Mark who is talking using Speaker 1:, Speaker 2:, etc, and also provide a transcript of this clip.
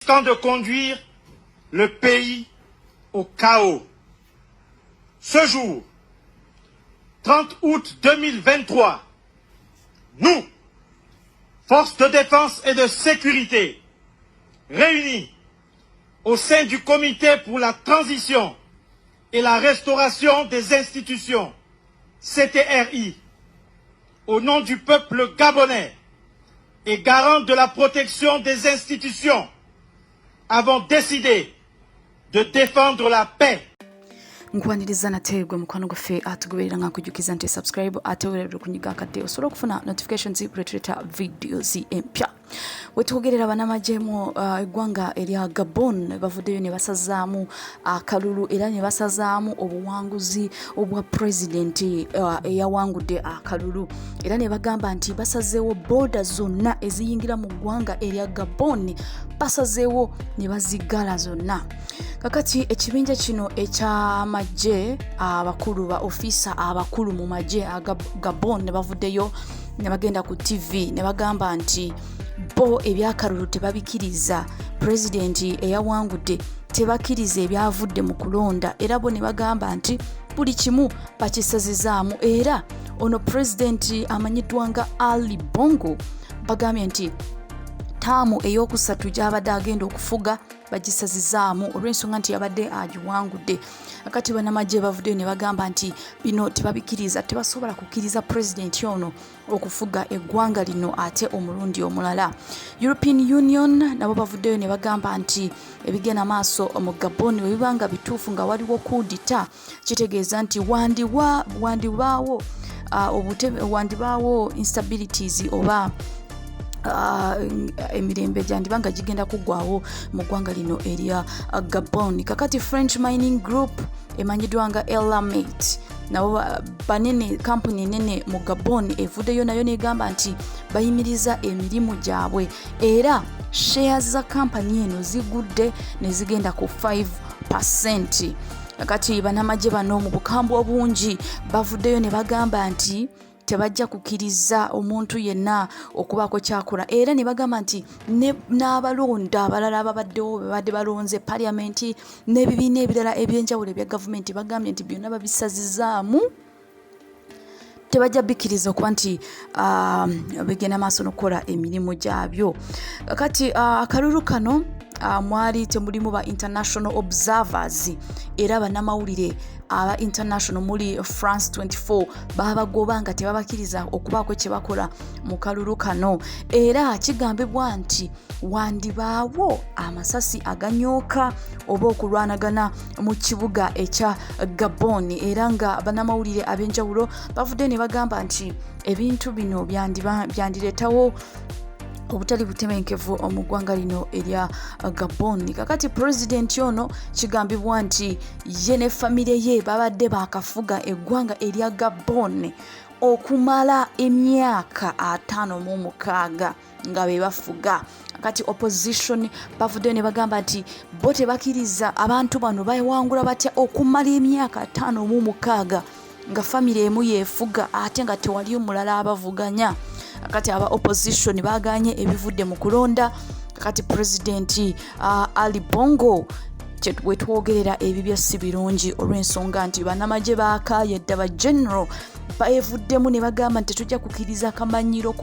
Speaker 1: risquant de conduire le pays au chaos. Ce jour, 30 août 2023, nous, forces de défense et de sécurité, réunis au sein du Comité pour la transition et la restauration des institutions, CTRI, au nom du peuple gabonais et garant de la protection des institutions, avons décidé de défendre la paix.
Speaker 2: Nkwaniriza nategwe mukwano guffe atugoberera ngakujukiza nti subscribe atewerere kunyiga akadde osobola okufuna notifications kuletuleta videos empya. Wetugerera banamajemo eggwanga erya Gabon bavuddeyo ne basazaamu akalulu era ne basazaamu obuwanguzi obwa president eyawangudde akalulu era ne bagamba nti basazeewo border zonna eziyingira mu ggwanga erya Gabon basazeewo ne bazigala zonna. Kakati ekibinja kino eky'amagye abakulu ba ofisa abakulu mu magye aga Gabon ne bavuddeyo ne bagenda ku TV ne bagamba nti bo ebyakalulu tebabikiriza, president eyawangudde tebakiriza ebyavudde mu kulonda era bo ne bagamba nti buli kimu bakisazizaamu era ono president amanyiddwa nga Ali Bongo bagambye nti taamu ey'okusatu gy'abadde agenda okufuga bagisazizaamu olw'ensonga nti yabadde agiwangudde. Akati banamagye bavuddeyo ne bagamba nti bino tebabikiriza, tebasobola kukkiriza president ono okufuga eggwanga lino ate omulundi omulala. European Union nabo bavuddeyo ne bagamba nti ebigenda maaso mu Gabon bwe bibanga bituufu nga waliwo kudita kitegeeza nti wandibaawo instabilities oba emirembe gyandibanga gigenda kuggwawo mu ggwanga lino erya Gabon. Kakati French Mining Group emanyiddwa nga Elamate nabo banene kampuni nene mu Gabon evuddeyo nayo negamba nti bayimiriza emirimu gyabwe era shares za kampani eno zigudde ne zigenda ku 5%. Kakati banamagye bano mu bukambwe obungi bavuddeyo ne bagamba nti tebajja kukkiriza omuntu yenna okubaako kyakola era ne bagamba nti n'abalonda abalala ababaddewo bebadde balonze paliamenti n'ebibiina ebirala ebyenjawulo ebya gavumenti bagambye nti byonna babisazizaamu tebajja bikkiriza okuba nti bigenda maaso n'okukola emirimu gyabyo. Kati akalulu kano mwali temulimu ba international observers era bannamawulire aba international muli France 24 babagoba nga tebabakiriza okubaako kye bakola mu kalulu kano era kigambibwa nti wandibaawo amasasi aganyooka oba okulwanagana mu kibuga ekya Gabon era nga bannamawulire ab'enjawulo bavudde ne bagamba nti ebintu bino byandireetawo obutali butebenkevu mu ggwanga lino erya Gabon. Kakati president ono kigambibwa nti ye ne famire ye babadde bakafuga eggwanga erya Gabon okumala emyaka 56 nga be bafuga. Kati opposition bavuddeyo ne bagamba nti bo tebakiriza abantu bano bayawangula batya okumala emyaka 56 nga famire emu yeefuga ate nga tewali omulala abavuganya. Kati aba opposition baganye ebivudde mu kulonda. Kati president Ali Bongo wetwogerera ebibya si birungi olw'ensonga nti bannamagye baakayedde ba general baevuddemu ne bagamba nti tetujja kukkiriza akamanyiro